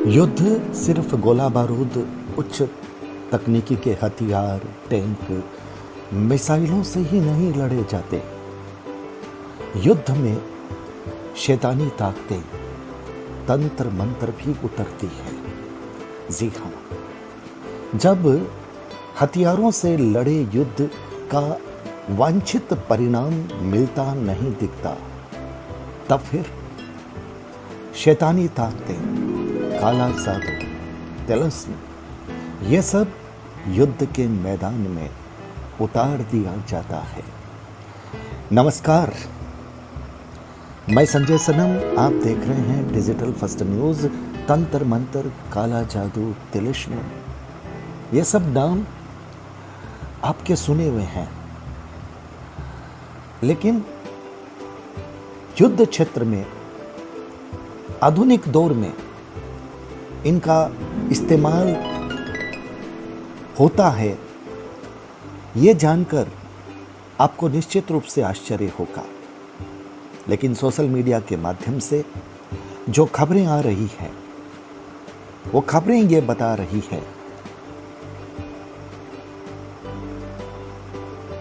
युद्ध सिर्फ गोला बारूद, उच्च तकनीकी के हथियार, टैंक, मिसाइलों से ही नहीं लड़े जाते। युद्ध में शैतानी ताकतें, तंत्र मंत्र भी उतरती है। जी हाँ, जब हथियारों से लड़े युद्ध का वांछित परिणाम मिलता नहीं दिखता, तब फिर शैतानी ताकतें, काला जादू, तिलिस्म, ये सब युद्ध के मैदान में उतार दिया जाता है। नमस्कार, मैं संजय सनम, आप देख रहे हैं डिजिटल फर्स्ट न्यूज। तंत्र मंत्र, काला जादू, तिलिस्म, ये सब नाम आपके सुने हुए हैं, लेकिन युद्ध क्षेत्र में आधुनिक दौर में इनका इस्तेमाल होता है, ये जानकर आपको निश्चित रूप से आश्चर्य होगा। लेकिन सोशल मीडिया के माध्यम से जो खबरें आ रही हैं, वो खबरें ये बता रही है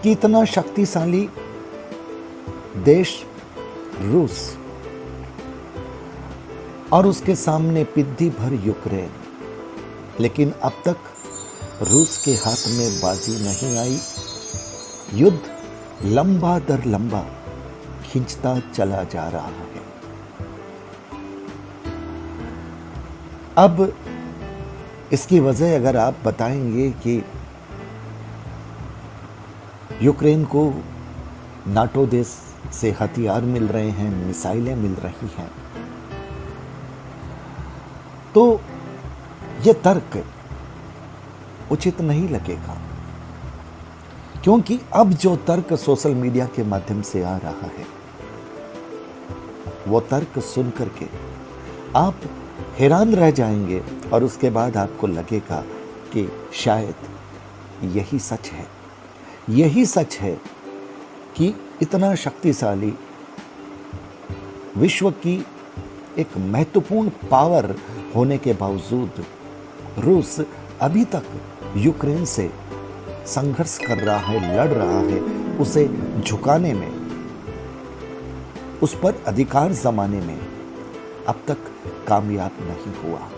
कि इतना शक्तिशाली देश रूस और उसके सामने पिद्दी भर यूक्रेन, लेकिन अब तक रूस के हाथ में बाजी नहीं आई। युद्ध लंबा दर लंबा खींचता चला जा रहा है। अब इसकी वजह अगर आप बताएंगे कि यूक्रेन को नाटो देश से हथियार मिल रहे हैं, मिसाइलें मिल रही हैं, तो यह तर्क उचित नहीं लगेगा, क्योंकि अब जो तर्क सोशल मीडिया के माध्यम से आ रहा है, वो तर्क सुन करके आप हैरान रह जाएंगे और उसके बाद आपको लगेगा कि शायद यही सच है। यही सच है कि इतना शक्तिशाली विश्व की एक महत्वपूर्ण पावर होने के बावजूद रूस अभी तक यूक्रेन से संघर्ष कर रहा है, लड़ रहा है, उसे झुकाने में, उस पर अधिकार जमाने में अब तक कामयाब नहीं हुआ।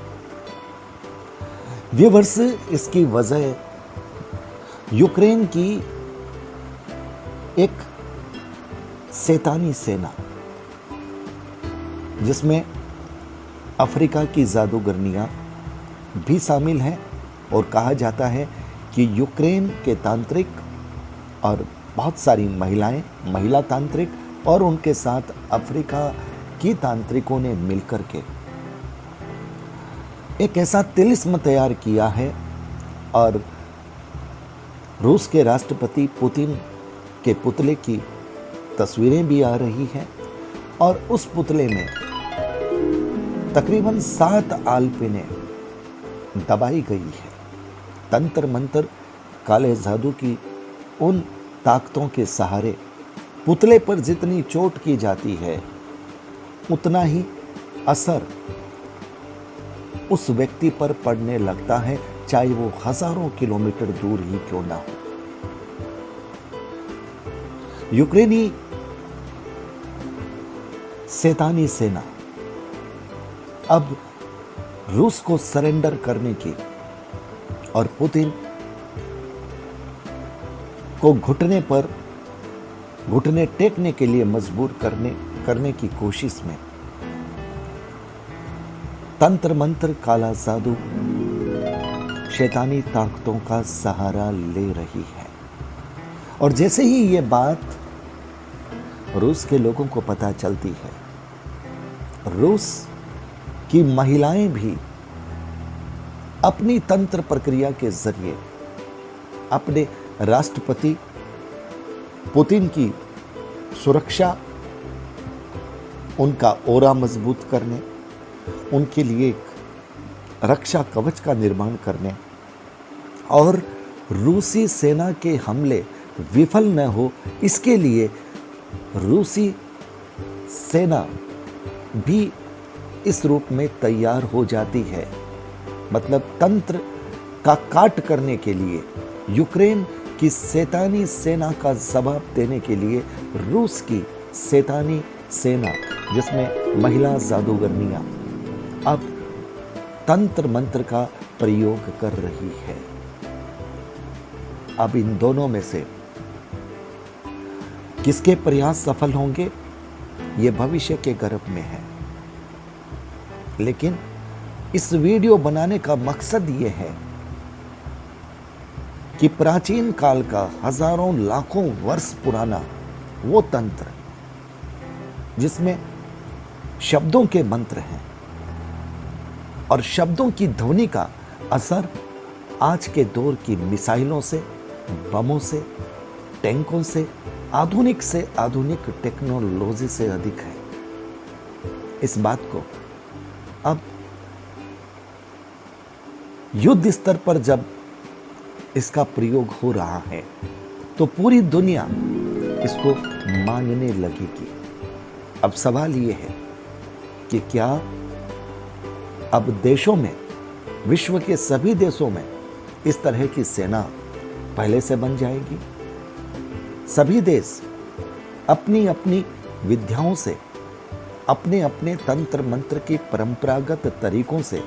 व्यूअर्स, इसकी वजह यूक्रेन की एक शैतानी सेना, जिसमें अफ्रीका की जादूगरनियां भी शामिल हैं, और कहा जाता है कि यूक्रेन के तांत्रिक और बहुत सारी महिलाएं, महिला तांत्रिक और उनके साथ अफ्रीका की तांत्रिकों ने मिलकर के एक ऐसा तिलिस्म तैयार किया है, और रूस के राष्ट्रपति पुतिन के पुतले की तस्वीरें भी आ रही हैं, और उस पुतले में तकरीबन 7 आलपिनें दबाई गई है। तंत्र मंत्र, काले जादू की उन ताकतों के सहारे पुतले पर जितनी चोट की जाती है, उतना ही असर उस व्यक्ति पर पड़ने लगता है, चाहे वो हजारों किलोमीटर दूर ही क्यों ना हो। यूक्रेनी शैतानी सेना अब रूस को सरेंडर करने की और पुतिन को घुटने टेकने के लिए मजबूर करने की कोशिश में तंत्र मंत्र, काला जादू, शैतानी ताकतों का सहारा ले रही है। और जैसे ही ये बात रूस के लोगों को पता चलती है, रूस की महिलाएं भी अपनी तंत्र प्रक्रिया के जरिए अपने राष्ट्रपति पुतिन की सुरक्षा, उनका ओरा मजबूत करने, उनके लिए एक रक्षा कवच का निर्माण करने और रूसी सेना के हमले विफल न हो, इसके लिए रूसी सेना भी इस रूप में तैयार हो जाती है। मतलब तंत्र का काट करने के लिए, यूक्रेन की शैतानी सेना का जवाब देने के लिए रूस की शैतानी सेना, जिसमें महिला जादूगरनियां, अब तंत्र मंत्र का प्रयोग कर रही है। अब इन दोनों में से किसके प्रयास सफल होंगे, ये भविष्य के गर्भ में है। लेकिन इस वीडियो बनाने का मकसद ये है कि प्राचीन काल का हजारों लाखों वर्ष पुराना वो तंत्र, जिसमें शब्दों के मंत्र हैं और शब्दों की ध्वनि का असर आज के दौर की मिसाइलों से, बमों से, टैंकों से आधुनिक टेक्नोलॉजी से अधिक है। इस बात को अब युद्ध स्तर पर जब इसका प्रयोग हो रहा है तो पूरी दुनिया इसको मानने लगेगी। अब सवाल ये है कि क्या अब देशों में, विश्व के सभी देशों में इस तरह की सेना पहले से बन जाएगी? सभी देश अपनी अपनी विद्याओं से, अपने अपने तंत्र मंत्र की परंपरागत तरीकों से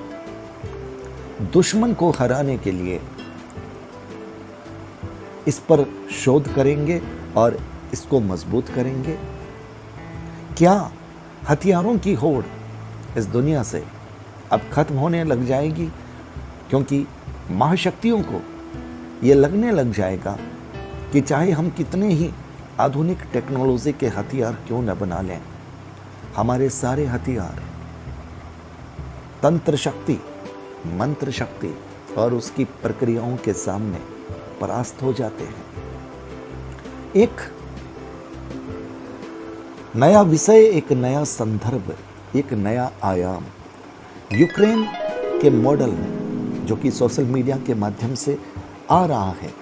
दुश्मन को हराने के लिए इस पर शोध करेंगे और इसको मजबूत करेंगे। क्या हथियारों की होड़ इस दुनिया से अब खत्म होने लग जाएगी? क्योंकि महाशक्तियों को ये लगने लग जाएगा कि चाहे हम कितने ही आधुनिक टेक्नोलॉजी के हथियार क्यों न बना लें, हमारे सारे हथियार तंत्र शक्ति, मंत्र शक्ति और उसकी प्रक्रियाओं के सामने परास्त हो जाते हैं। एक नया विषय, एक नया संदर्भ, एक नया आयाम यूक्रेन के मॉडल में, जो कि सोशल मीडिया के माध्यम से आ रहा है,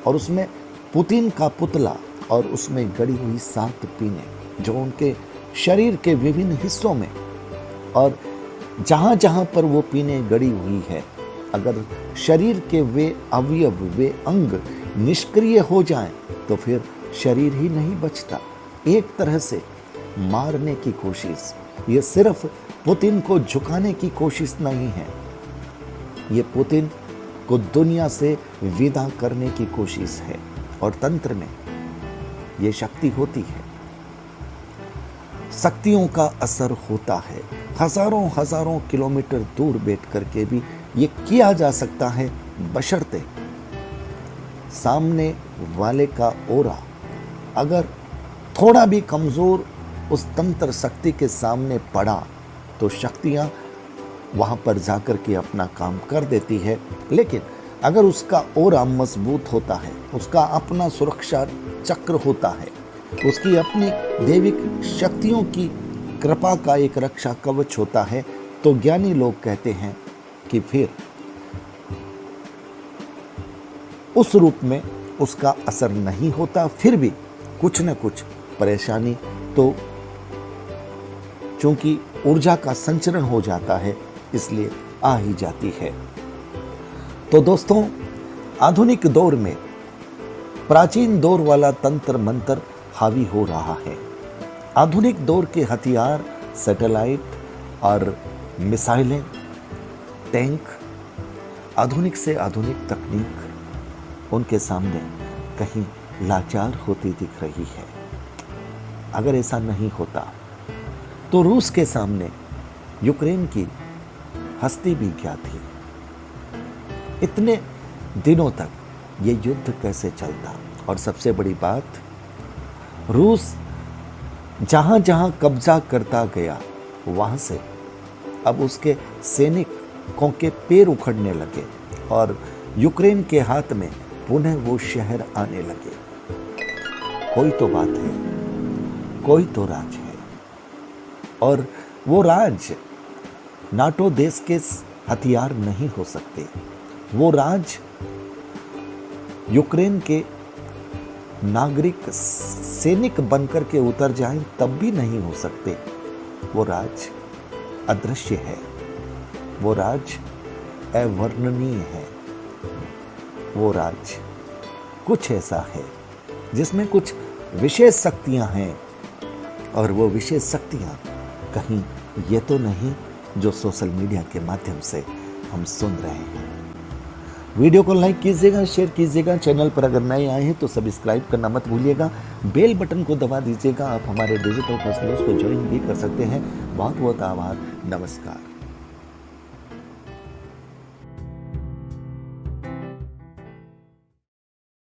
और उसमें पुतिन का पुतला और उसमें गड़ी हुई 7 पीने जो उनके शरीर के विभिन्न हिस्सों में, और जहां जहां पर वो पीने गड़ी हुई है, अगर शरीर के वे अवयव, वे अंग निष्क्रिय हो जाएं तो फिर शरीर ही नहीं बचता। एक तरह से मारने की कोशिश, ये सिर्फ पुतिन को झुकाने की कोशिश नहीं है, ये पुतिन को दुनिया से विदा करने की कोशिश है। और तंत्र में ये शक्ति होती है, शक्तियों का असर होता है। हजारों हजारों किलोमीटर दूर बैठ करके भी ये किया जा सकता है, बशर्ते सामने वाले का ओरा अगर थोड़ा भी कमजोर उस तंत्र शक्ति के सामने पड़ा तो शक्तियां वहां पर जाकर के अपना काम कर देती है। लेकिन अगर उसका ओरा मजबूत होता है, उसका अपना सुरक्षा चक्र होता है, उसकी अपनी दैविक शक्तियों की कृपा का एक रक्षा कवच होता है, तो ज्ञानी लोग कहते हैं कि फिर उस रूप में उसका असर नहीं होता। फिर भी कुछ न कुछ परेशानी तो, चूंकि ऊर्जा का संचरण हो जाता है, इसलिए आ ही जाती है। तो दोस्तों, आधुनिक दौर में प्राचीन दौर वाला तंत्र मंत्र हावी हो रहा है। आधुनिक दौर के हथियार, सैटेलाइट और मिसाइलें, टैंक, आधुनिक से आधुनिक तकनीक उनके सामने कहीं लाचार होती दिख रही है। अगर ऐसा नहीं होता तो रूस के सामने यूक्रेन की हस्ती भी क्या थी? इतने दिनों तक ये युद्ध कैसे चलता? और सबसे बड़ी बात, रूस जहां जहां कब्जा करता गया, वहां से अब उसके सैनिकों के पैर उखड़ने लगे और यूक्रेन के हाथ में पुनः वो शहर आने लगे। कोई तो बात है, कोई तो राज है, और वो राज नाटो देश के हथियार नहीं हो सकते। वो राज यूक्रेन के नागरिक सैनिक बनकर के उतर जाएं तब भी नहीं हो सकते। वो राज अदृश्य है, वो राज अवर्णनीय है, वो राज कुछ ऐसा है जिसमें कुछ विशेष शक्तियां हैं, और वो विशेष शक्तियां कहीं ये तो नहीं जो सोशल मीडिया के माध्यम से हम सुन रहे हैं। वीडियो को लाइक कीजिएगा, शेयर कीजिएगा। चैनल पर अगर नए आए हैं तो सब्सक्राइब करना मत भूलिएगा। बेल बटन को दबा दीजिएगा। आप हमारे डिजिटल फैसलों को ज्वाइन भी कर सकते हैं। बहुत बहुत आभार। नमस्कार।